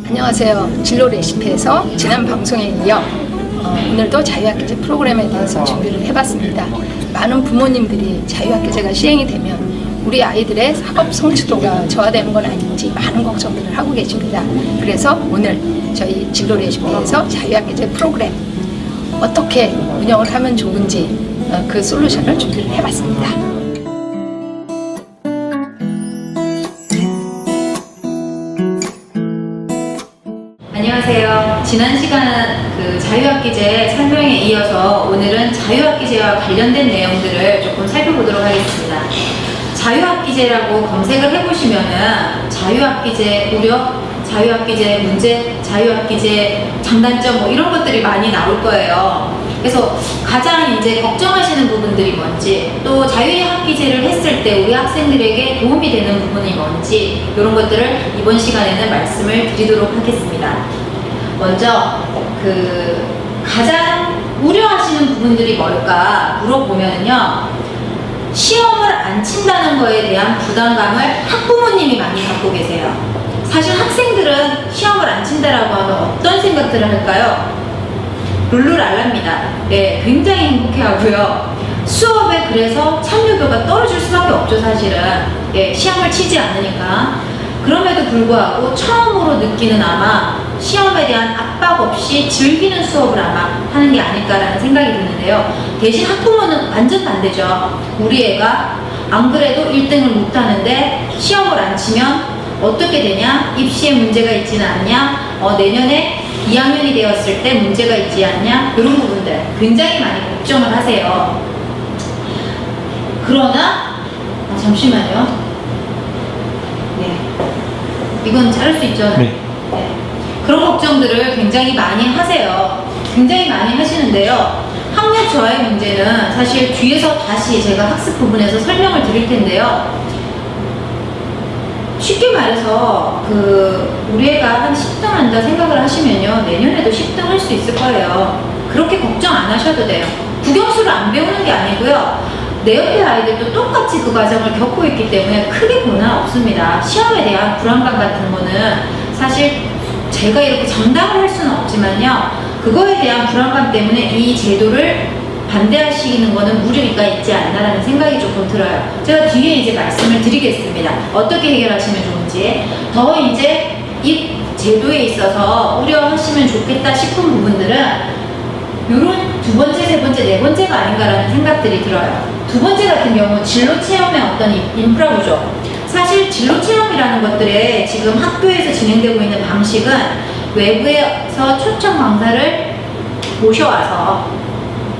안녕하세요. 진로 레시피에서 지난 방송에 이어 오늘도 자유학기제 프로그램에 대해서 준비를 해봤습니다. 많은 부모님들이 자유학기제가 시행이 되면 우리 아이들의 학업 성취도가 저하되는 건 아닌지 많은 걱정들을 하고 계십니다. 그래서 오늘 저희 진로 레시피에서 자유학기제 프로그램 어떻게 운영을 하면 좋은지 그 솔루션을 준비를 해봤습니다. 안녕하세요. 지난 시간 자유학기제 설명에 이어서 오늘은 자유학기제와 관련된 내용들을 조금 살펴보도록 하겠습니다. 자유학기제라고 검색을 해보시면은 자유학기제 우려, 자유학기제 문제, 자유학기제 장단점 뭐 이런 것들이 많이 나올 거예요. 그래서 가장 이제 걱정하시는 부분들이 뭔지, 또 자유학기제를 했을 때 우리 학생들에게 도움이 되는 부분이 뭔지, 이런 것들을 이번 시간에는 말씀을 드리도록 하겠습니다. 먼저 가장 우려하시는 부분들이 뭘까 물어보면요, 시험을 안 친다는 거에 대한 부담감을 학부모님이 많이 갖고 계세요. 사실 학생들은 시험을 안 친다라고 하면 어떤 생각들을 할까요? 룰루랄라입니다. 네, 굉장히 행복해하고요. 수업에 그래서 참여도가 떨어질 수밖에 없죠, 사실은. 네, 시험을 치지 않으니까. 그럼에도 불구하고 처음으로 느끼는 아마 시험에 대한 압박 없이 즐기는 수업을 아마 하는 게 아닐까라는 생각이 드는데요. 대신 학부모는 완전 반대죠. 우리 애가 안 그래도 1등을 못하는데 시험을 안 치면 어떻게 되냐? 입시에 문제가 있지는 않냐? 내년에 2학년이 되었을 때 문제가 있지 않냐? 이런 부분들 굉장히 많이 걱정을 하세요. 그러나 잠시만요. 네, 이건 자를 수 있죠? 네. 네. 그런 걱정들을 굉장히 많이 하세요. 굉장히 많이 하시는데요. 학력 저하의 문제는 사실 뒤에서 다시 제가 학습 부분에서 설명을 드릴 텐데요. 쉽게 말해서 우리 애가 한 10등 한다 생각을 하시면요, 내년에도 10등 할 수 있을 거예요. 그렇게 걱정 안 하셔도 돼요. 국영수를 안 배우는 게 아니고요, 내 옆에 아이들도 똑같이 그 과정을 겪고 있기 때문에 크게 변화 없습니다. 시험에 대한 불안감 같은 거는 사실 제가 이렇게 장담을 할 수는 없지만요, 그거에 대한 불안감 때문에 이 제도를 반대하시는 거는 무리가 있지 않나라는 생각이 조금 들어요. 제가 뒤에 이제 말씀을 드리겠습니다. 어떻게 해결하시면 좋은지. 더 이제 이 제도에 있어서 우려하시면 좋겠다 싶은 부분들은 요런 두 번째, 세 번째, 네 번째가 아닌가라는 생각들이 들어요. 두 번째 같은 경우 진로 체험의 어떤 인프라 구조. 사실 진로 체험이라는 것들에 지금 학교에서 진행되고 있는 방식은 외부에서 초청 강사를 모셔와서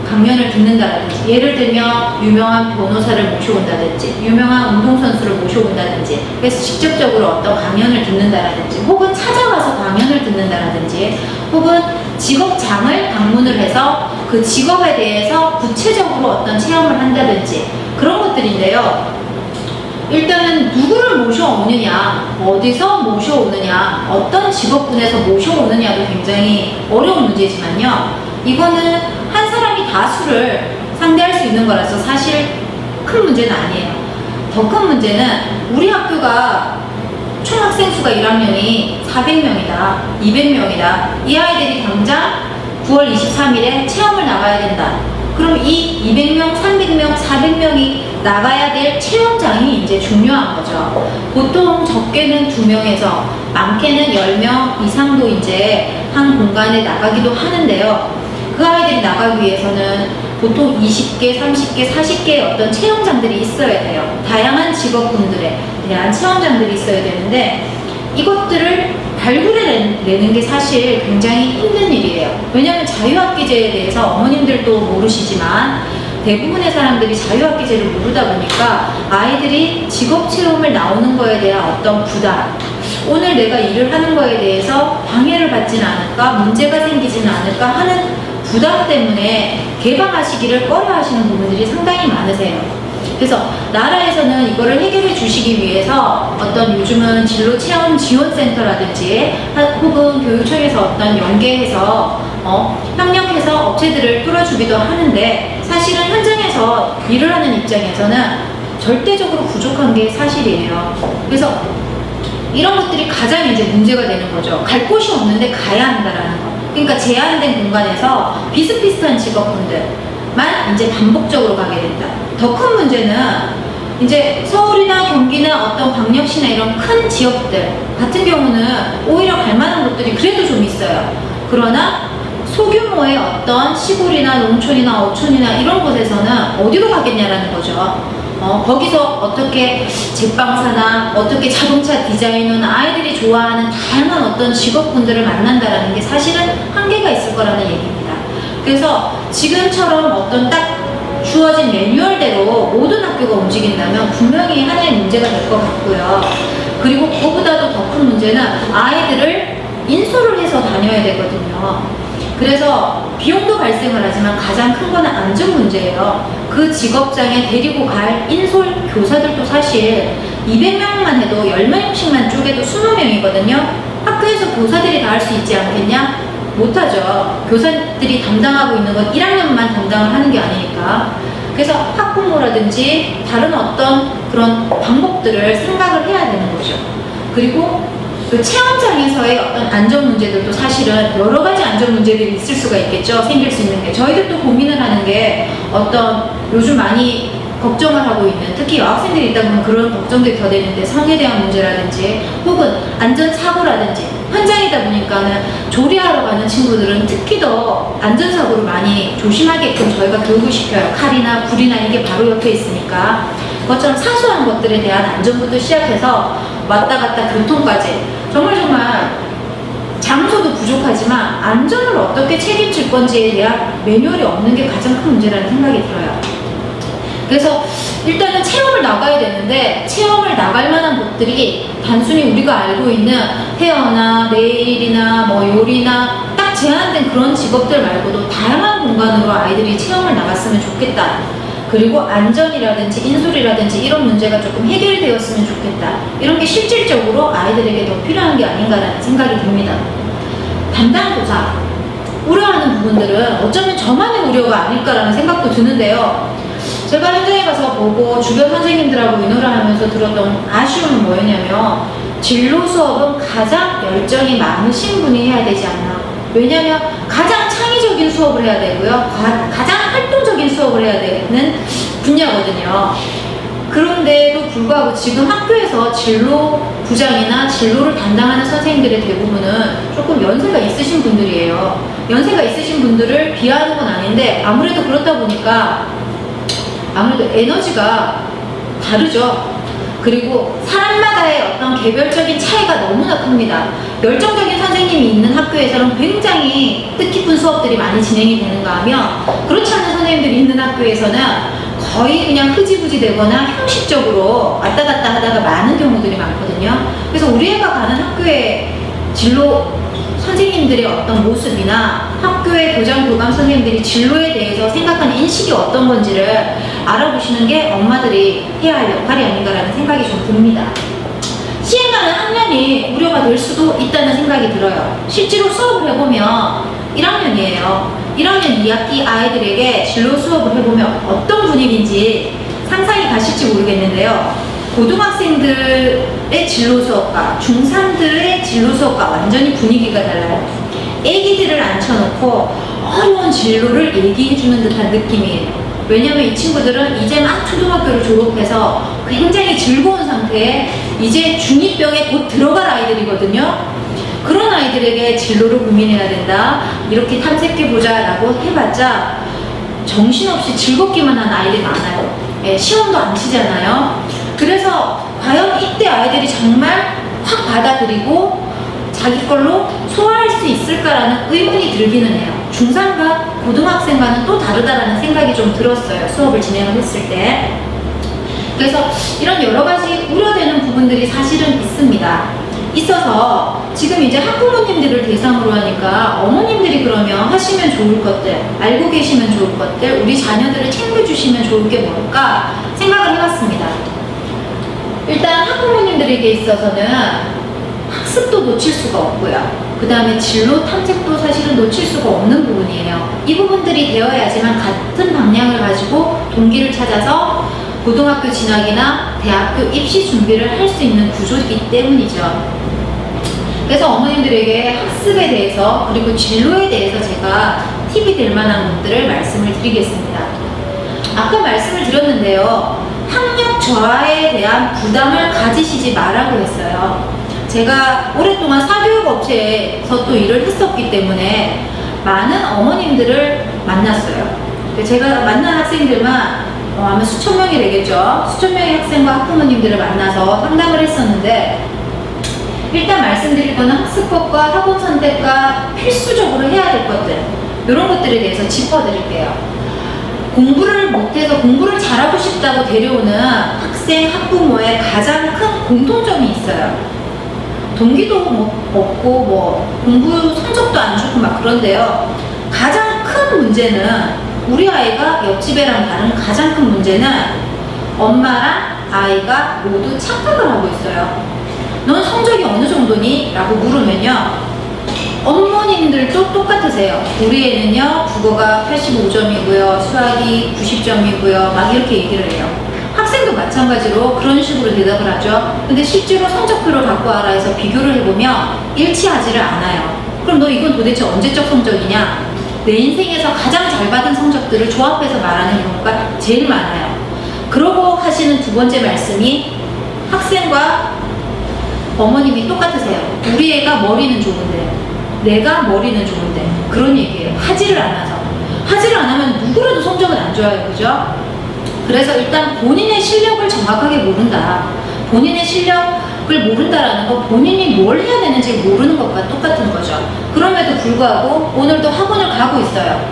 강연을 듣는다든지, 예를 들면 유명한 변호사를 모셔온다든지, 유명한 운동선수를 모셔온다든지, 그래서 직접적으로 어떤 강연을 듣는다든지, 혹은 찾아가서 강연을 듣는다든지, 혹은 직업장을 방문을 해서 그 직업에 대해서 구체적으로 어떤 체험을 한다든지, 그런 것들인데요. 일단은 누구를 모셔오느냐, 어디서 모셔오느냐, 어떤 직업군에서 모셔오느냐도 굉장히 어려운 문제지만요, 이거는 한 사람이 다수를 상대할 수 있는 거라서 사실 큰 문제는 아니에요. 더 큰 문제는 우리 학교가 총 학생 수가 1학년이 400명이다, 200명이다. 이 아이들이 당장 9월 23일에 체험을 나가야 된다. 그럼 이 200명, 300명, 400명이 나가야 될 체험장이 이제 중요한 거죠. 보통 적게는 2명에서 많게는 10명 이상도 이제 한 공간에 나가기도 하는데요. 그 아이들이 나가기 위해서는 보통 20개, 30개, 40개의 어떤 체험장들이 있어야 돼요. 다양한 직업군들에 대한 체험장들이 있어야 되는데, 이것들을 발굴해내는 게 사실 굉장히 힘든 일이에요. 왜냐하면 자유학기제에 대해서 어머님들도 모르시지만 대부분의 사람들이 자유학기제를 모르다 보니까 아이들이 직업체험을 나오는 거에 대한 어떤 부담, 오늘 내가 일을 하는 거에 대해서 방해를 받지는 않을까, 문제가 생기지는 않을까 하는 부담 때문에 개방하시기를 꺼려하시는 부분들이 상당히 많으세요. 그래서 나라에서는 이거를 해결해 주시기 위해서 어떤 요즘은 진로체험 지원센터라든지 혹은 교육청에서 어떤 연계해서 협력해서 업체들을 뚫어주기도 하는데, 사실은 현장에서 일을 하는 입장에서는 절대적으로 부족한 게 사실이에요. 그래서 이런 것들이 가장 이제 문제가 되는 거죠. 갈 곳이 없는데 가야 한다라는 거. 그러니까 제한된 공간에서 비슷비슷한 직업군들만 이제 반복적으로 가게 된다. 더 큰 문제는 이제 서울이나 경기나 어떤 광역시나 이런 큰 지역들 같은 경우는 오히려 갈 만한 곳들이 그래도 좀 있어요. 그러나 소규모의 어떤 시골이나 농촌이나 어촌이나 이런 곳에서는 어디로 가겠냐라는 거죠. 거기서 어떻게 제빵사나 어떻게 자동차 디자이너나 아이들이 좋아하는 다양한 어떤 직업군들을 만난다라는 게 사실은 한계가 있을 거라는 얘기입니다. 그래서 지금처럼 어떤 딱 주어진 매뉴얼대로 모든 학교가 움직인다면 분명히 하나의 문제가 될 것 같고요. 그리고 그보다도 더 큰 문제는 아이들을 인솔을 해서 다녀야 되거든요. 그래서 비용도 발생을 하지만 가장 큰 거는 안전 문제예요. 그 직업장에 데리고 갈 인솔 교사들도 사실 200명만 해도 10명씩만 쪼개도 20명이거든요. 학교에서 교사들이 다 할 수 있지 않겠냐? 못하죠. 교사들이 담당하고 있는 건 1학년만 담당을 하는 게 아니니까. 그래서 학부모라든지 다른 어떤 그런 방법들을 생각을 해야 되는 거죠. 그리고 그 체험장에서의 어떤 안전 문제들도 사실은 여러 가지 안전 문제들이 있을 수가 있겠죠. 생길 수 있는 게. 저희들도 고민을 하는 게 어떤 요즘 많이 걱정을 하고 있는, 특히 여학생들이 있다 보면 그런 걱정들이 더 되는데 성에 대한 문제라든지 혹은 안전사고라든지 현장이다 보니까는 조리하러 가는 친구들은 특히 더 안전사고를 많이 조심하게끔 저희가 교육을 시켜요. 칼이나 불이나 이게 바로 옆에 있으니까. 그것처럼 사소한 것들에 대한 안전부터 시작해서 왔다 갔다 교통까지 정말 장소도 부족하지만 안전을 어떻게 책임질 건지에 대한 매뉴얼이 없는 게 가장 큰 문제라는 생각이 들어요. 그래서 일단은 체험을 나가야 되는데 체험을 나갈 만한 곳들이 단순히 우리가 알고 있는 헤어나 네일이나 뭐 요리나 딱 제한된 그런 직업들 말고도 다양한 공간으로 아이들이 체험을 나갔으면 좋겠다. 그리고 안전이라든지 인솔이라든지 이런 문제가 조금 해결되었으면 좋겠다. 이런 게 실질적으로 아이들에게 더 필요한 게 아닌가라는 생각이 듭니다. 담당 교사 우려하는 부분들은 어쩌면 저만의 우려가 아닐까라는 생각도 드는데요. 제가 현장에 가서 보고 주변 선생님들하고 의논을 하면서 들었던 아쉬움은 뭐였냐면 진로 수업은 가장 열정이 많으신 분이 해야 되지 않나. 왜냐하면 가장 창의적인 수업을 해야 되고요. 가장 활동적인 수업을 해야 되는 분야거든요. 그런데도 불구하고 지금 학교에서 진로 부장이나 진로를 담당하는 선생님들의 대부분은 조금 연세가 있으신 분들이에요. 연세가 있으신 분들을 비하하는 건 아닌데 아무래도 그렇다 보니까 아무래도 에너지가 다르죠. 그리고 사람마다의 어떤 개별적인 차이가 너무나 큽니다. 열정적인 선생님이 있는 학교에서는 굉장히 뜻깊은 수업들이 많이 진행이 되는가 하면 그렇지 않은 선생님들이 있는 학교에서는 거의 그냥 흐지부지 되거나 형식적으로 왔다 갔다 하다가 많은 경우들이 많거든요. 그래서 우리 애가 가는 학교의 진로 선생님들의 어떤 모습이나 학교의 교장, 교감 선생님들이 진로에 대해서 생각하는 인식이 어떤 건지를 알아보시는 게 엄마들이 해야 할 역할이 아닌가라는 생각이 좀 듭니다. 시행하는 학년이 우려가 될 수도 있다는 생각이 들어요. 실제로 수업을 해보면 1학년이에요. 1학년 2학기 아이들에게 진로 수업을 해보면 어떤 분위기인지 상상이 가실지 모르겠는데요. 고등학생들의 진로 수업과 중3들의 진로 수업과 완전히 분위기가 달라요. 애기들을 앉혀놓고 어려운 진로를 얘기해주는 듯한 느낌이에요. 왜냐면 이 친구들은 이제 막 초등학교를 졸업해서 굉장히 즐거운 상태에 이제 중2병에 곧 들어갈 아이들이거든요. 그런 아이들에게 진로를 고민해야 된다. 이렇게 탐색해보자 라고 해봤자 정신없이 즐겁기만 한 아이들이 많아요. 시험도 안 치잖아요. 그래서 과연 이때 아이들이 정말 확 받아들이고 자기 걸로 소화할 수 있을까라는 의문이 들기는 해요. 중3과 고등학생과는 또 다르다라는 생각이 좀 들었어요. 수업을 진행을 했을 때. 그래서 이런 여러 가지 우려되는 부분들이 사실은 있습니다. 있어서 지금 이제 학부모님들을 대상으로 하니까 어머님들이 그러면 하시면 좋을 것들, 알고 계시면 좋을 것들, 우리 자녀들을 챙겨주시면 좋을 게 뭘까 생각을 해봤습니다. 일단 학부모님들에게 있어서는 학습도 놓칠 수가 없고요. 그 다음에 진로 탐색도 사실은 놓칠 수가 없는 부분이에요. 이 부분들이 되어야지만 같은 방향을 가지고 동기를 찾아서 고등학교 진학이나 대학교 입시 준비를 할 수 있는 구조이기 때문이죠. 그래서 어머님들에게 학습에 대해서 그리고 진로에 대해서 제가 팁이 될 만한 것들을 말씀을 드리겠습니다. 아까 말씀을 드렸는데요. 학력 저하에 대한 부담을 가지시지 말라고 했어요. 제가 오랫동안 사교육업체에서 또 일을 했었기 때문에 많은 어머님들을 만났어요. 제가 만난 학생들만 아마 수천 명이 되겠죠. 수천 명의 학생과 학부모님들을 만나서 상담을 했었는데, 일단 말씀드릴 거는 학습법과 학원 선택과 필수적으로 해야 될 것들, 이런 것들에 대해서 짚어드릴게요. 공부를 못해서 공부를 잘하고 싶다고 데려오는 학생, 학부모의 가장 큰 공통점이 있어요. 동기도 없고 공부 성적도 안 좋고 막 그런데요. 가장 큰 문제는, 우리 아이가 옆집 애랑 다른 가장 큰 문제는 엄마랑 아이가 모두 착각을 하고 있어요. 넌 성적이 어느 정도니? 라고 물으면요, 어머님들도 똑같으세요. 우리 애는요, 국어가 85점이고요, 수학이 90점이고요, 막 이렇게 얘기를 해요. 학생도 마찬가지로 그런 식으로 대답을 하죠. 근데 실제로 성적표를 갖고 와라 해서 비교를 해보면 일치하지를 않아요. 그럼 너 이건 도대체 언제적 성적이냐? 내 인생에서 가장 잘 받은 성적들을 조합해서 말하는 경우가 제일 많아요. 그러고 하시는 두 번째 말씀이, 학생과 어머님이 똑같으세요. 우리 애가 머리는 좋은데, 내가 머리는 좋은데, 그런 얘기예요. 하지를 않아서. 하지를 안 하면 누구라도 성적은 안 좋아요. 그죠? 그래서 일단 본인의 실력을 정확하게 모른다. 본인의 실력을 모른다라는 건 본인이 뭘 해야 되는지 모르는 것과 똑같은 거죠. 그럼에도 불구하고 오늘도 학원을 가고 있어요.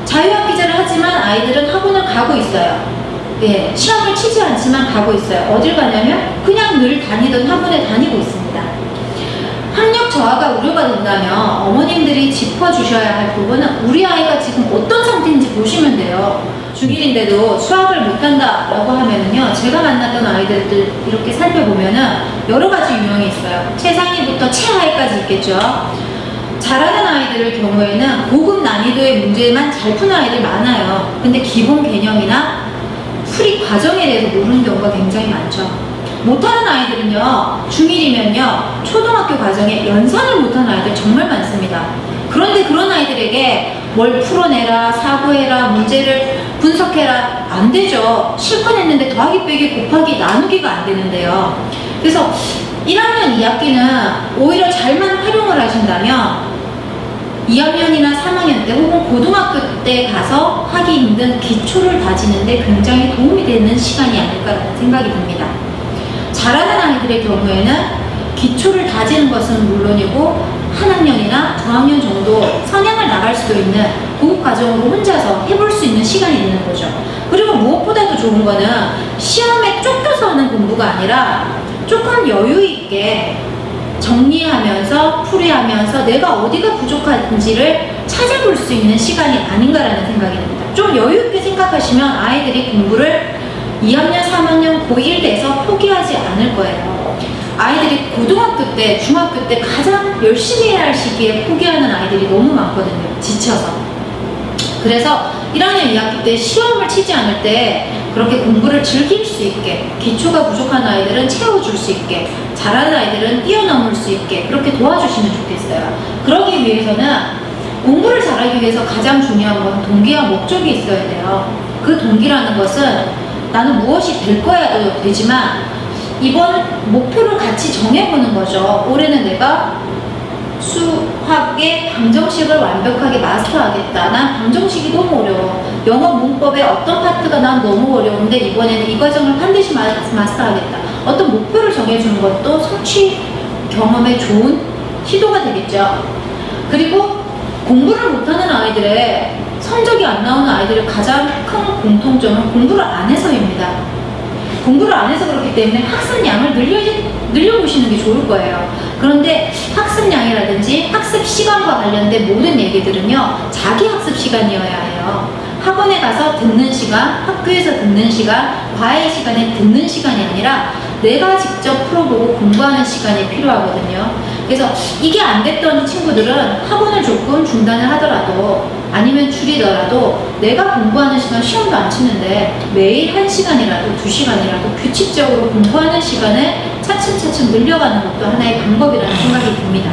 자유학기제를 하지만 아이들은 학원을 가고 있어요. 예, 시험을 치지 않지만 가고 있어요. 어딜 가냐면 그냥 늘 다니던 학원에 다니고 있습니다. 학력 저하가 우려가 된다면 어머님들이 짚어주셔야 할 부분은, 우리 아이가 지금 어떤 상태인지 보시면 돼요. 중1인데도 수학을 못한다라고 하면은요, 제가 만났던 아이들들 이렇게 살펴보면은 여러 가지 유형이 있어요. 최상위부터 최하위까지 있겠죠. 잘하는 아이들의 경우에는 고급 난이도의 문제만 잘 푸는 아이들 많아요. 근데 기본 개념이나 풀이 과정에 대해서 모르는 경우가 굉장히 많죠. 못하는 아이들은요, 중1이면요, 초등학교 과정에 연산을 못하는 아이들 정말 많습니다. 그런데 그런 아이들에게 뭘 풀어내라, 사고해라, 문제를 분석해라, 안 되죠. 실컷 했는데 더하기, 빼기, 곱하기, 나누기가 안 되는데요. 그래서 1학년 2학기는 오히려 잘만 활용을 하신다면 2학년이나 3학년 때 혹은 고등학교 때 가서 하기 힘든 기초를 다지는데 굉장히 도움이 되는 시간이 아닐까라는 생각이 듭니다. 잘하는 아이들의 경우에는 기초를 다지는 것은 물론이고 한 학년이나 두 학년 정도 선행을 나갈 수도 있는 고급 과정으로 혼자서 해볼 수 있는 시간이 되는 거죠. 그리고 무엇보다도 좋은 거는 시험에 쫓겨서 하는 공부가 아니라 조금 여유 있게 정리하면서 풀이하면서 내가 어디가 부족한지를 찾아볼 수 있는 시간이 아닌가라는 생각이 듭니다. 좀 여유 있게 생각하시면 아이들이 공부를 2학년, 3학년, 고1 돼서 포기하지 않을 거예요. 아이들이 고등학교 때, 중학교 때 가장 열심히 해야 할 시기에 포기하는 아이들이 너무 많거든요. 지쳐서. 그래서 1학년 2학기 때 시험을 치지 않을 때 그렇게 공부를 즐길 수 있게, 기초가 부족한 아이들은 채워줄 수 있게, 잘하는 아이들은 뛰어넘을 수 있게 그렇게 도와주시면 좋겠어요. 그러기 위해서는, 공부를 잘하기 위해서 가장 중요한 건 동기와 목적이 있어야 돼요. 그 동기라는 것은 나는 무엇이 될 거야도 되지만 이번 목표를 같이 정해보는 거죠. 올해는 내가 수학의 방정식을 완벽하게 마스터하겠다. 난 방정식이 너무 어려워. 영어 문법의 어떤 파트가 난 너무 어려운데 이번에는 이 과정을 반드시 마스터하겠다. 어떤 목표를 정해주는 것도 성취 경험에 좋은 시도가 되겠죠. 그리고 공부를 못하는 아이들의, 성적이 안 나오는 아이들의 가장 큰 공통점은 공부를 안 해서입니다. 공부를 안 해서 그렇기 때문에 학습량을 늘려보시는 게 좋을 거예요. 그런데 학습량이라든지 학습 시간과 관련된 모든 얘기들은요, 자기 학습 시간이어야 해요. 학원에 가서 듣는 시간, 학교에서 듣는 시간, 과외 시간에 듣는 시간이 아니라 내가 직접 풀어보고 공부하는 시간이 필요하거든요. 그래서 이게 안 됐던 친구들은 학원을 조금 중단을 하더라도 아니면 줄이더라도 내가 공부하는 시간 시험도 안 치는데 매일 1시간이라도 2시간이라도 규칙적으로 공부하는 시간을 차츰차츰 늘려가는 것도 하나의 방법이라는 생각이 듭니다.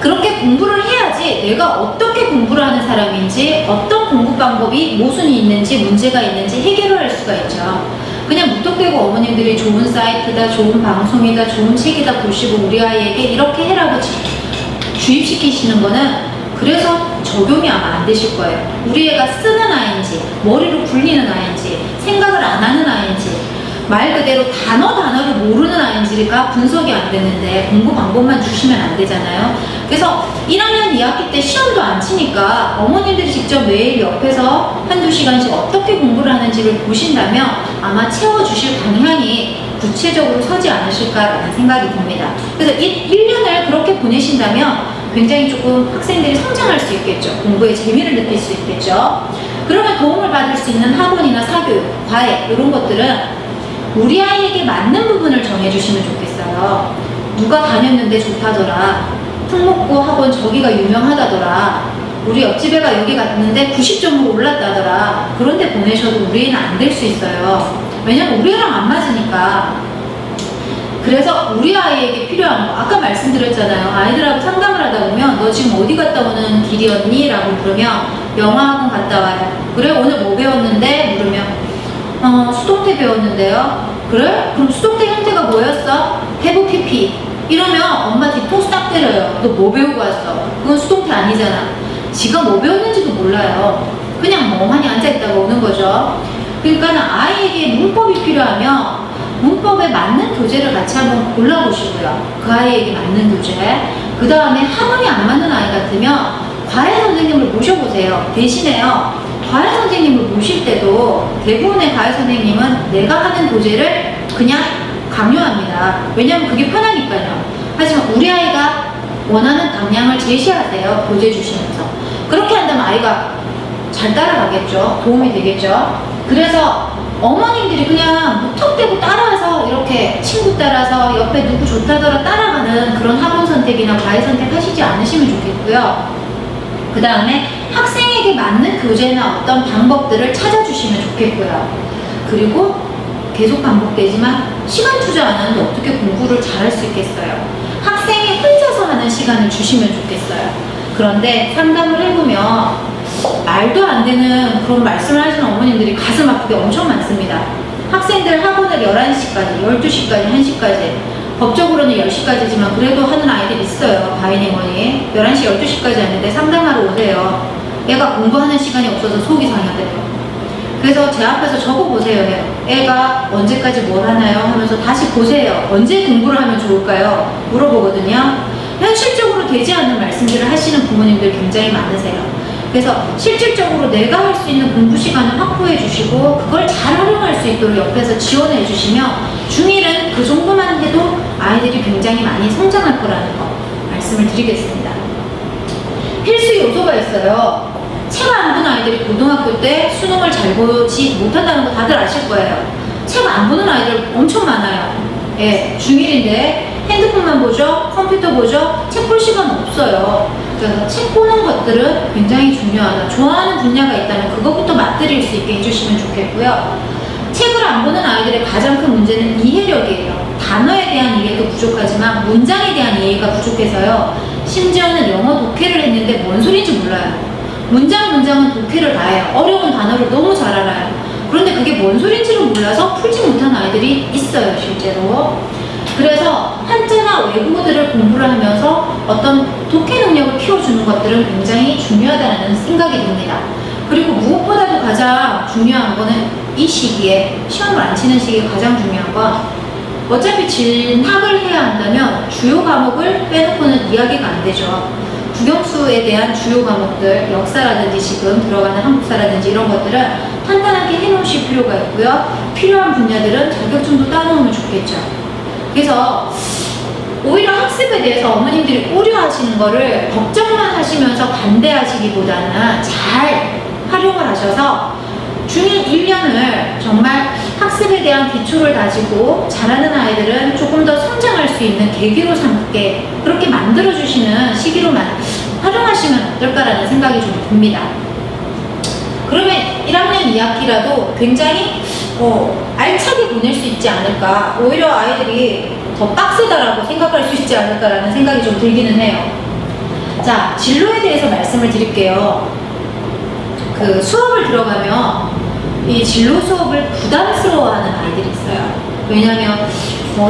그렇게 공부를 해야지 내가 어떻게 공부를 하는 사람인지, 어떤 공부 방법이 모순이 있는지, 문제가 있는지 해결을 할 수가 있죠. 그냥 무턱대고 어머님들이 좋은 사이트다, 좋은 방송이다, 좋은 책이다 보시고 우리 아이에게 이렇게 해라고 주입시키시는 거는 그래서 적용이 아마 안 되실 거예요. 우리 애가 쓰는 아이인지, 머리로 굴리는 아이인지, 생각을 안 하는 아이인지, 말 그대로 단어를 모르는 아이인지가 분석이 안 되는데 공부 방법만 주시면 안 되잖아요. 그래서 1학년 2학기 때 시험도 안 치니까 어머님들이 직접 매일 옆에서 한두 시간씩 어떻게 공부를 하는지를 보신다면 아마 채워주실 방향이 구체적으로 서지 않으실까라는 생각이 듭니다. 그래서 1년을 그렇게 보내신다면 굉장히 조금 학생들이 성장할 수 있겠죠. 공부에 재미를 느낄 수 있겠죠. 그러면 도움을 받을 수 있는 학원이나 사교육, 과외 이런 것들은 우리 아이에게 맞는 부분을 정해주시면 좋겠어요. 누가 다녔는데 좋다더라. 특목고 학원 저기가 유명하다더라. 우리 옆집 애가 여기 갔는데 90점으로 올랐다더라. 그런데 보내셔도 우리 애는 안 될 수 있어요. 왜냐면 우리 애랑 안 맞으니까. 그래서 우리 아이에게 필요한 거, 아까 말씀드렸잖아요. 아이들하고 상담을 하다 보면 너 지금 어디 갔다 오는 길이었니? 라고 물으면 영어학원 갔다 와요. 그래? 오늘 뭐 배웠는데? 물으면 수동태 배웠는데요. 그래? 그럼 수동태 형태가 뭐였어? have pp. 이러면 엄마 뒤통수 딱 때려요. 너 뭐 배우고 왔어? 그건 수동태 아니잖아. 지가 뭐 배웠는지도 몰라요. 그냥 멍하니 앉아있다가 오는 거죠. 그러니까 아이에게 문법이 필요하면 문법에 맞는 교재를 같이 한번 골라보시고요. 그 아이에게 맞는 교재. 그 다음에 학원이 안 맞는 아이 같으면 과외 선생님을 모셔보세요. 대신에요. 과외 선생님을 모실 때도 대부분의 과외 선생님은 내가 하는 교재를 그냥 강요합니다. 왜냐면 그게 편하니까요. 하지만 우리 아이가 원하는 방향을 제시하세요. 교재 주시면서. 그렇게 한다면 아이가 잘 따라가겠죠. 도움이 되겠죠. 그래서 어머님들이 그냥 무턱대고 따라서 이렇게 친구 따라서 옆에 누구 좋다더라 따라가는 그런 학원 선택이나 과외 선택 하시지 않으시면 좋겠고요. 그 다음에 학생에게 맞는 교재나 어떤 방법들을 찾아주시면 좋겠고요. 그리고 계속 반복되지만 시간 투자 안 하는데 어떻게 공부를 잘할 수 있겠어요? 학생이 혼자서 하는 시간을 주시면 좋겠어요. 그런데 상담을 해보면 말도 안 되는 그런 말씀을 하시는 어머님들이 가슴 아프게 엄청 많습니다. 학생들 학원을 11시까지, 12시까지, 1시까지 법적으로는 10시까지지만 그래도 하는 아이들이 있어요. 바이니머니 11시, 12시까지 하는데 상담하러 오세요. 애가 공부하는 시간이 없어서 속이 상하대요. 그래서 제 앞에서 적어보세요 해요. 애가 언제까지 뭘 하나요? 하면서 다시 보세요. 언제 공부를 하면 좋을까요? 물어보거든요. 현실적으로 되지 않는 말씀들을 하시는 부모님들 굉장히 많으세요. 그래서 실질적으로 내가 할 수 있는 공부 시간을 확보해 주시고 그걸 잘 활용할 수 있도록 옆에서 지원해 주시면 중1은 그 정도만 해도 아이들이 굉장히 많이 성장할 거라는 거 말씀을 드리겠습니다. 필수 요소가 있어요. 책 안 보는 아이들이 고등학교 때 수능을 잘 보지 못한다는 거 다들 아실 거예요. 책 안 보는 아이들 엄청 많아요. 예, 중1인데 핸드폰만 보죠, 컴퓨터 보죠, 책 볼 시간 없어요. 그래서 책 보는 것들은 굉장히 중요하다. 좋아하는 분야가 있다면 그것부터 맛들일 수 있게 해주시면 좋겠고요. 책을 안 보는 아이들의 가장 큰 문제는 이해력이에요. 단어에 대한 이해도 부족하지만 문장에 대한 이해가 부족해서요. 심지어는 영어 독해를 했는데 뭔 소리인지 몰라요. 문장은 독해를 다 해요. 어려운 단어를 너무 잘 알아요. 그런데 그게 뭔 소리인지를 몰라서 풀지 못하는 아이들이 있어요, 실제로. 그래서 한자나 외국어들을 공부를 하면서 어떤 독해 능력을 키워주는 것들은 굉장히 중요하다는 생각이 듭니다. 그리고 무엇보다도 가장 중요한 거는 이 시기에 시험을 안 치는 시기에 가장 중요한 건 어차피 진학을 해야 한다면 주요 과목을 빼놓고는 이야기가 안 되죠. 국영수에 대한 주요 과목들, 역사라든지 지금 들어가는 한국사라든지 이런 것들은 탄탄하게 해놓으실 필요가 있고요. 필요한 분야들은 자격증도 따놓으면 좋겠죠. 그래서 오히려 학습에 대해서 어머님들이 우려하시는 거를 걱정만 하시면서 반대하시기보다는 잘 활용을 하셔서 중1 1년을 정말 학습에 대한 기초를 다지고 잘하는 아이들은 조금 더 성장할 수 있는 계기로 삼게 그렇게 만들어주시는 시기로만 활용하시면 어떨까라는 생각이 좀 듭니다. 그러면 1학년 2학기라도 굉장히 알차게 보낼 수 있지 않을까, 오히려 아이들이 더 빡세다라고 생각할 수 있지 않을까라는 생각이 좀 들기는 해요. 자, 진로에 대해서 말씀을 드릴게요. 그 수업을 들어가면 이 진로 수업을 부담스러워하는 아이들이 있어요. 왜냐하면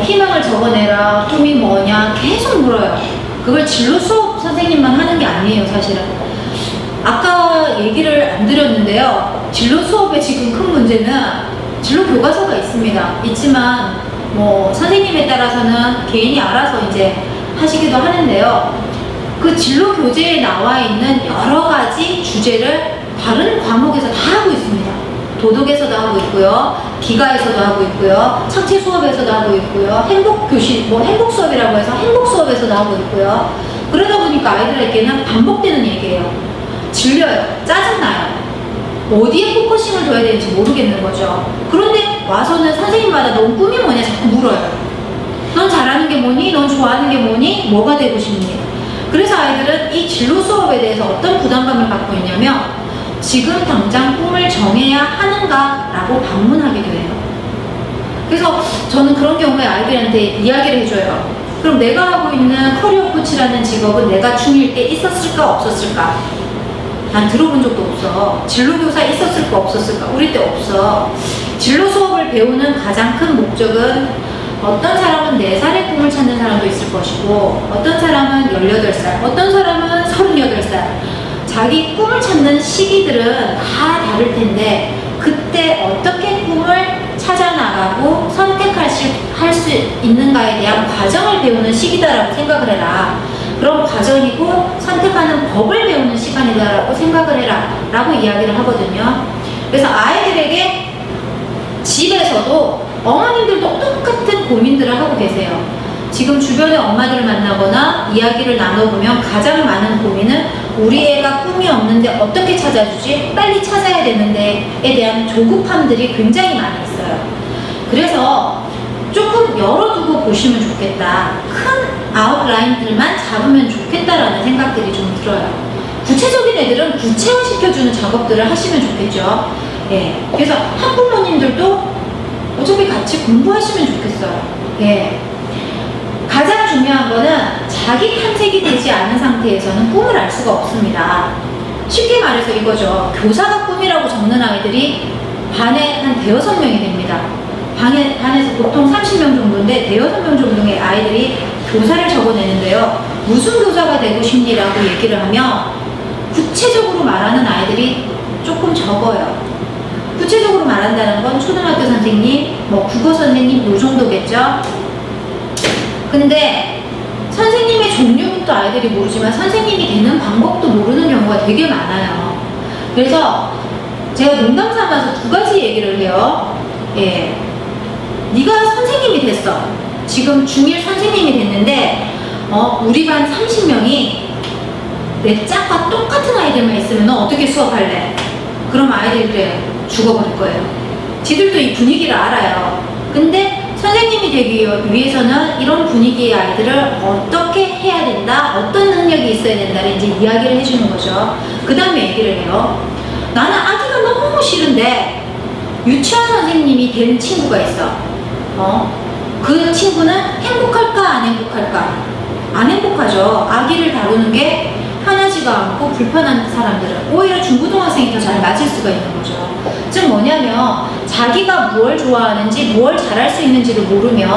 희망을 적어내라, 꿈이 뭐냐 계속 물어요. 그걸 진로 수업 선생님만 하는 게 아니에요, 사실은. 아까 얘기를 안 드렸는데요. 진로 수업의 지금 큰 문제는 진로 교과서가 있지만 선생님에 따라서는 개인이 알아서 이제 하시기도 하는데요. 그 진로 교재에 나와 있는 여러 가지 주제를 다른 과목에서 다 하고 있습니다. 도덕에서도 하고 있고요, 기가에서도 하고 있고요, 창체 수업에서도 하고 있고요, 행복 수업이라고 해서 행복 수업에서도 하고 있고요. 그러다 보니까 아이들에게는 반복되는 얘기예요. 질려요, 짜증나요. 어디에 포커싱을 둬야 되는지 모르겠는 거죠. 그런데 와서는 선생님마다 넌 꿈이 뭐냐 자꾸 물어요. 넌 잘하는 게 뭐니? 넌 좋아하는 게 뭐니? 뭐가 되고 싶니? 그래서 아이들은 이 진로 수업에 대해서 어떤 부담감을 갖고 있냐면, 지금 당장 꿈을 정해야 하는가? 라고 반문하게 돼요. 그래서 저는 그런 경우에 아이들한테 이야기를 해줘요. 그럼 내가 하고 있는 커리어 코치라는 직업은 내가 중1 때 있었을까 없었을까? 난 들어본 적도 없어. 진로교사 있었을까 없었을까? 우리 때 없어. 진로 수업을 배우는 가장 큰 목적은, 어떤 사람은 4살의 꿈을 찾는 사람도 있을 것이고, 어떤 사람은 18살, 어떤 사람은 38살. 자기 꿈을 찾는 시기들은 다 다를 텐데, 그때 어떻게 꿈을 찾아나가고 선택할 수 있는가에 대한 과정을 배우는 시기다라고 생각을 해라. 그런 과정이고 선택하는 법을 배우는 시간이다라고 생각을 해라 라고 이야기를 하거든요. 그래서 아이들에게 집에서도 어머님들도 똑같은 고민들을 하고 계세요. 지금 주변의 엄마들을 만나거나 이야기를 나눠보면 가장 많은 고민은 우리 애가 꿈이 없는데 어떻게 찾아주지? 빨리 찾아야 되는데에 대한 조급함들이 굉장히 많이 있어요. 그래서 조금 열어두고 보시면 좋겠다. 큰 아웃라인들만 잡으면 좋겠다라는 생각들이 좀 들어요. 구체적인 애들은 구체화시켜주는 작업들을 하시면 좋겠죠. 예. 그래서 학부모님들도 어차피 같이 공부하시면 좋겠어요. 예. 가장 중요한 거는 자기 탐색이 되지 않은 상태에서는 꿈을 알 수가 없습니다. 쉽게 말해서 이거죠. 교사가 꿈이라고 적는 아이들이 반에 한 5-6명이 됩니다. 반에서 보통 30명 정도인데 5-6명 정도의 아이들이 교사를 적어내는데요. 무슨 교사가 되고 싶니라고 얘기를 하면 구체적으로 말하는 아이들이 조금 적어요. 구체적으로 말한다는 건 초등학교 선생님, 국어 선생님 요 정도겠죠. 근데 선생님의 종류부터 아이들이 모르지만 선생님이 되는 방법도 모르는 경우가 되게 많아요. 그래서 제가 농담 삼아서 2가지 얘기를 해요. 예. 네가 선생님이 됐어. 지금 중1 선생님이 됐는데 우리 반 30명이 내 짝과 똑같은 아이들만 있으면 너 어떻게 수업할래? 그럼 아이들이 그래 죽어버릴 거예요. 지들도 이 분위기를 알아요. 근데 선생님이 되기 위해서는 이런 분위기의 아이들을 어떻게 해야 된다, 어떤 능력이 있어야 된다를 이제 이야기를 해주는 거죠. 그 다음에 얘기를 해요. 나는 아기가 너무 싫은데 유치원 선생님이 된 친구가 있어. 그 친구는 행복할까 안 행복할까? 안 행복하죠. 아기를 다루는 게 편하지가 않고 불편한 사람들은 오히려 중고등학생이 더 잘 맞을 수가 있는 거죠. 즉 뭐냐면 자기가 무엇을 좋아하는지 무엇을 잘할 수 있는지를 모르면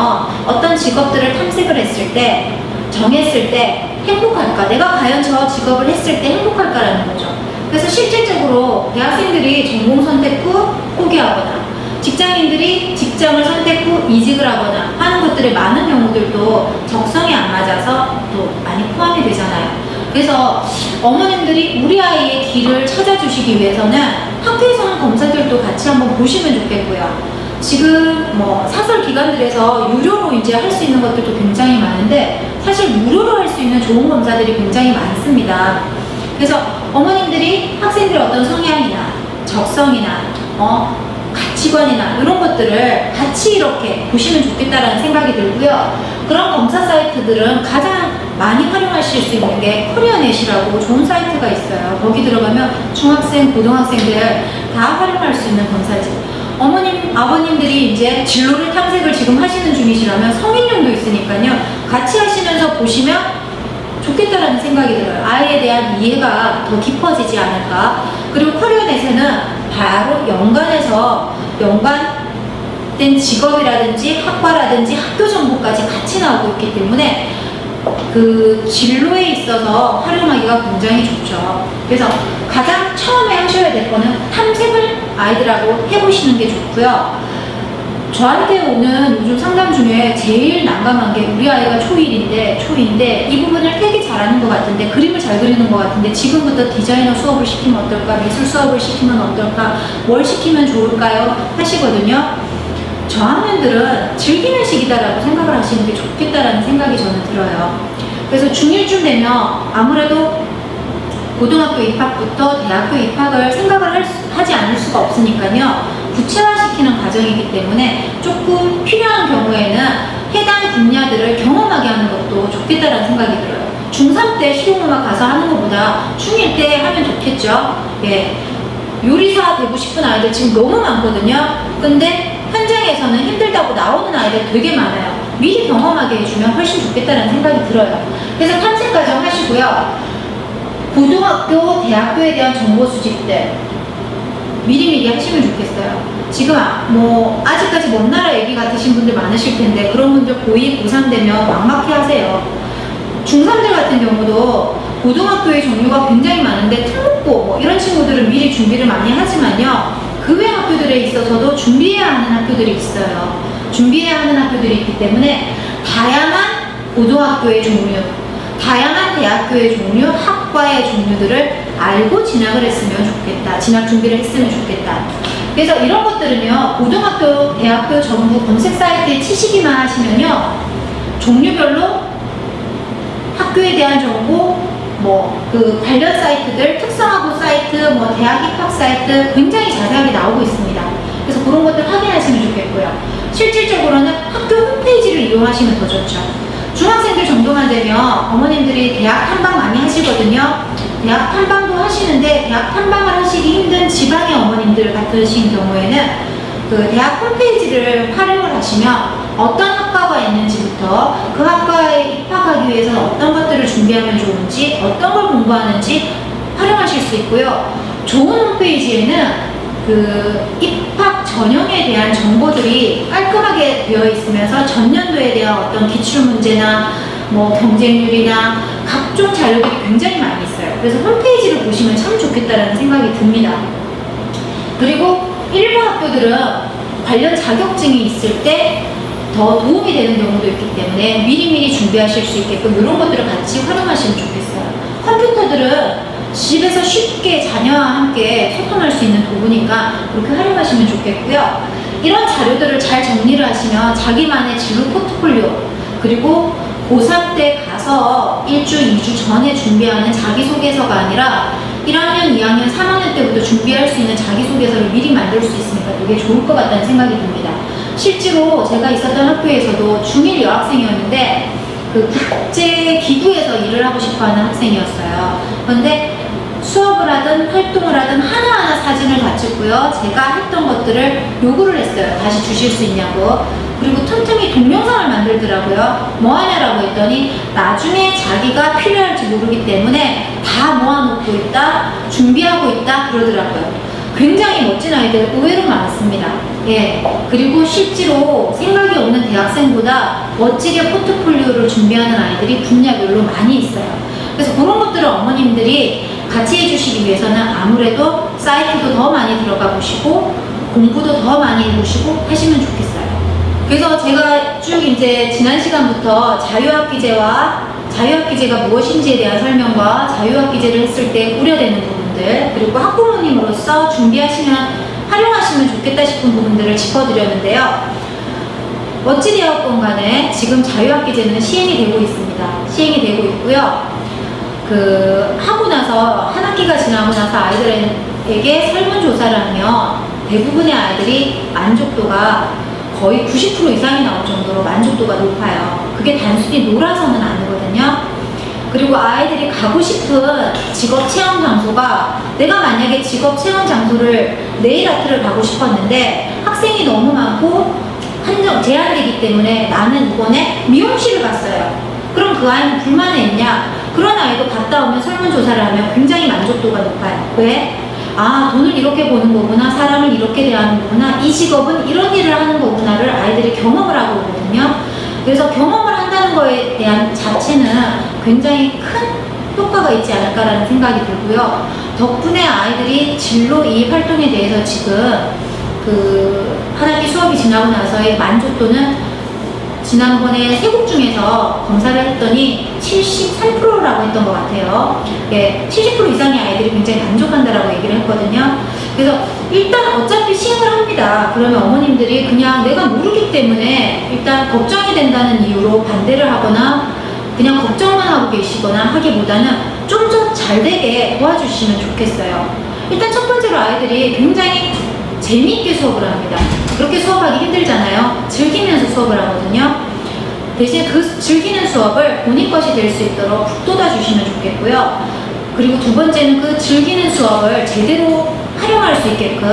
어떤 직업들을 탐색을 했을 때, 정했을 때 행복할까? 내가 과연 저 직업을 했을 때 행복할까라는 거죠. 그래서 실질적으로 대학생들이 전공 선택 후 포기하거나 직장인들이 직장을 선택 후 이직을 하거나 하는 것들의 많은 경우들도 적성에 안 맞아서 또 많이 포함이 되잖아요. 그래서 어머님들이 우리 아이의 길을 찾아주시기 위해서는 학교에서 하는 검사들도 같이 한번 보시면 좋겠고요. 지금 사설 기관들에서 유료로 이제 할 수 있는 것들도 굉장히 많은데 사실 무료로 할 수 있는 좋은 검사들이 굉장히 많습니다. 그래서 어머님들이 학생들의 어떤 성향이나 적성이나 가치관이나 이런 것들을 같이 이렇게 보시면 좋겠다라는 생각이 들고요. 그런 검사 사이트들은 가장 많이 활용하실 수 있는 게 코리아넷이라고 좋은 사이트가 있어요. 거기 들어가면 중학생, 고등학생들 다 활용할 수 있는 검사지. 어머님, 아버님들이 이제 진로를 탐색을 지금 하시는 중이시라면 성인용도 있으니까요. 같이 하시면서 보시면 좋겠다라는 생각이 들어요. 아이에 대한 이해가 더 깊어지지 않을까. 그리고 코리아넷에는 바로 연관된 직업이라든지 학과라든지 학교 정보까지 같이 나오고 있기 때문에 그 진로에 있어서 활용하기가 굉장히 좋죠. 그래서 가장 처음에 하셔야 될 거는 탐색을 아이들하고 해보시는 게 좋고요. 저한테 오는 요즘 상담 중에 제일 난감한 게 우리 아이가 초이인데 이 부분을 되게 잘하는 것 같은데, 그림을 잘 그리는 것 같은데 지금부터 디자이너 수업을 시키면 어떨까, 미술 수업을 시키면 어떨까, 뭘 시키면 좋을까요? 하시거든요. 저학년들은 즐기는 시기다라고 생각을 하시는 게 좋겠다라는 생각이 저는 들어요. 그래서 중1쯤 되면 아무래도 고등학교 입학부터 대학교 입학을 생각을 하지 않을 수가 없으니까요. 구체화시키는 과정이기 때문에 조금 필요한 경우에는 해당 분야들을 경험하게 하는 것도 좋겠다라는 생각이 들어요. 중3 때 실용음악 가서 하는 것보다 중1 때 하면 좋겠죠. 예. 요리사 되고 싶은 아이들 지금 너무 많거든요. 근데 현장에서는 힘들다고 나오는 아이들 되게 많아요. 미리 경험하게 해주면 훨씬 좋겠다는 생각이 들어요. 그래서 탐색 과정 하시고요. 고등학교, 대학교에 대한 정보 수집들 미리미리 하시면 좋겠어요. 지금 아직까지 먼 나라 얘기 같으신 분들 많으실 텐데 그런 분들 고2, 고3 되면 막막해 하세요. 중3들 같은 경우도 고등학교의 종류가 굉장히 많은데 특목고 이런 친구들은 미리 준비를 많이 하지만요. 그 외 학교들에 있어서도 준비해야 하는 학교들이 있어요. 준비해야 하는 학교들이 있기 때문에 다양한 고등학교의 종류, 다양한 대학교의 종류, 학과의 종류들을 알고 진학을 했으면 좋겠다. 진학 준비를 했으면 좋겠다. 그래서 이런 것들은요, 고등학교, 대학교 전부 검색 사이트에 치시기만 하시면요, 종류별로 학교에 대한 정보, 그 관련 사이트들, 특성화고 사이트, 대학 입학 사이트 굉장히 자세하게 나오고 있습니다. 그래서 그런 것들 확인하시면 좋겠고요. 실질적으로는 학교 홈페이지를 이용하시면 더 좋죠. 중학생들 정도만 되면 어머님들이 대학 탐방 많이 하시거든요. 대학 탐방도 하시는데 대학 탐방을 하시기 힘든 지방의 어머님들 같으신 경우에는 그 대학 홈페이지를 활용을 하시면 어떤 학과가 있는지부터 그 학과에 입학하기 위해서 어떤 것들을 준비하면 좋은지, 어떤 걸 공부하는지 활용하실 수 있고요. 좋은 홈페이지에는 그 입학 전형에 대한 정보들이 깔끔하게 되어 있으면서 전년도에 대한 어떤 기출문제나 경쟁률이나 각종 자료들이 굉장히 많이 있어요. 그래서 홈페이지를 보시면 참 좋겠다라는 생각이 듭니다. 그리고 일부 학교들은 관련 자격증이 있을 때 더 도움이 되는 경우도 있기 때문에 미리미리 준비하실 수 있게끔 이런 것들을 같이 활용하시면 좋겠어요. 컴퓨터들은 집에서 쉽게 자녀와 함께 소통할 수 있는 도구니까 그렇게 활용하시면 좋겠고요. 이런 자료들을 잘 정리를 하시면 자기만의 진로 포트폴리오, 그리고 고3 때 가서 1주, 2주 전에 준비하는 자기소개서가 아니라 1학년, 2학년, 3학년 때부터 준비할 수 있는 자기소개서를 미리 만들 수 있으니까 되게 좋을 것 같다는 생각이 듭니다. 실제로 제가 있었던 학교에서도 중1 여학생이었는데 그 국제기구에서 일을 하고 싶어하는 학생이었어요. 그런데 수업을 하든 활동을 하든 하나하나 사진을 다 찍고요. 제가 했던 것들을 요구를 했어요. 다시 주실 수 있냐고. 그리고 틈틈이 동영상을 만들더라고요. 뭐 하냐라고 했더니 나중에 자기가 필요할지 모르기 때문에 다 모아놓고 있다, 준비하고 있다 그러더라고요. 굉장히 멋진 아이들 의외로 많습니다. 예. 그리고 실제로 생각이 없는 대학생보다 멋지게 포트폴리오를 준비하는 아이들이 분야별로 많이 있어요. 그래서 그런 것들을 어머님들이 같이 해주시기 위해서는 아무래도 사이트도 더 많이 들어가 보시고 공부도 더 많이 해보시고 하시면 좋겠어요. 그래서 제가 쭉 이제 지난 시간부터 자유학기제가 무엇인지에 대한 설명과 자유학기제를 했을 때 우려되는 부분들, 그리고 학부모님으로서 활용하시면 좋겠다 싶은 부분들을 짚어드렸는데요. 어찌되었건 간에 지금 자유학기제는 시행이 되고 있습니다. 시행이 되고 있고요. 한 학기가 지나고 나서 아이들에게 설문조사를 하면 대부분의 아이들이 만족도가 거의 90% 이상이 나올 정도로 만족도가 높아요. 그게 단순히 놀아서는 아니거든요. 그리고 아이들이 가고 싶은 직업 체험 장소가, 내가 만약에 직업 체험 장소를 네일 아트를 가고 싶었는데 학생이 너무 많고 제한되기 때문에 나는 이번에 미용실을 갔어요. 그럼 그 아이는 불만이 있냐? 그런 아이도 갔다 오면 설문조사를 하면 굉장히 만족도가 높아요. 왜? 아, 돈을 이렇게 버는 거구나, 사람을 이렇게 대하는 거구나, 이 직업은 이런 일을 하는 거구나를 아이들이 경험을 하고 오거든요. 그래서 경험을 한다는 거에 대한 자체는 굉장히 큰 효과가 있지 않을까라는 생각이 들고요. 덕분에 아이들이 진로 이입 활동에 대해서 지금 한 학기 수업이 지나고 나서의 만족도는 지난번에 세 곡 중에서 검사를 했더니 73%라고 했던 것 같아요. 예, 70% 이상의 아이들이 굉장히 만족한다라고 얘기를 했거든요. 그래서 일단 어차피 시행을 합니다. 그러면 어머님들이 그냥 내가 모르기 때문에 일단 걱정이 된다는 이유로 반대를 하거나 그냥 걱정만 하고 계시거나 하기보다는 좀 더 잘 되게 도와주시면 좋겠어요. 일단 첫 번째로 아이들이 굉장히 재미있게 수업을 합니다. 그렇게 수업하기 힘들잖아요. 즐기면서 수업을 하거든요. 대신 그 즐기는 수업을 본인 것이 될 수 있도록 북돋아 주시면 좋겠고요. 그리고 두 번째는 그 즐기는 수업을 제대로 활용할 수 있게끔,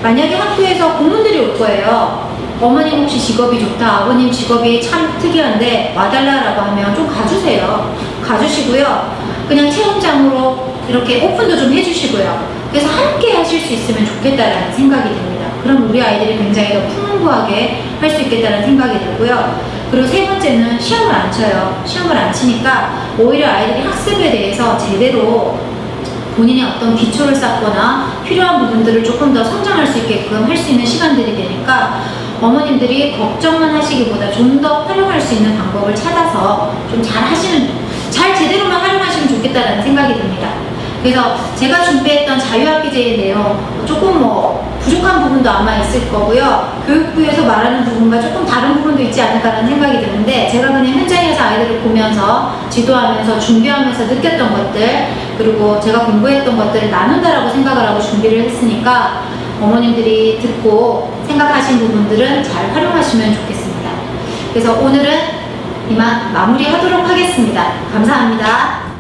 만약에 학교에서 공문들이 올 거예요. 어머님 혹시 직업이 좋다, 아버님 직업이 참 특이한데 와달라라고 하면 좀 가주세요. 가주시고요. 그냥 체험장으로 이렇게 오픈도 좀 해주시고요. 그래서 함께 하실 수 있으면 좋겠다라는 생각이 듭니다. 그럼 우리 아이들이 굉장히 더 풍부하게 할 수 있겠다는 생각이 들고요. 그리고 세 번째는 시험을 안 쳐요. 시험을 안 치니까 오히려 아이들이 학습에 대해서 제대로 본인의 어떤 기초를 쌓거나 필요한 부분들을 조금 더 성장할 수 있게끔 할 수 있는 시간들이 되니까 어머님들이 걱정만 하시기보다 좀 더 활용할 수 있는 방법을 찾아서 좀 잘 제대로만 활용하시면 좋겠다라는 생각이 듭니다. 그래서 제가 준비했던 자유학기제의 내용 조금 부족한 부분도 아마 있을 거고요. 교육부에서 말하는 부분과 조금 다른 부분도 있지 않을까라는 생각이 드는데, 제가 그냥 현장에서 아이들을 보면서 지도하면서 준비하면서 느꼈던 것들, 그리고 제가 공부했던 것들을 나눈다라고 생각을 하고 준비를 했으니까 어머님들이 듣고 생각하신 부분들은 잘 활용하시면 좋겠습니다. 그래서 오늘은 이만 마무리하도록 하겠습니다. 감사합니다.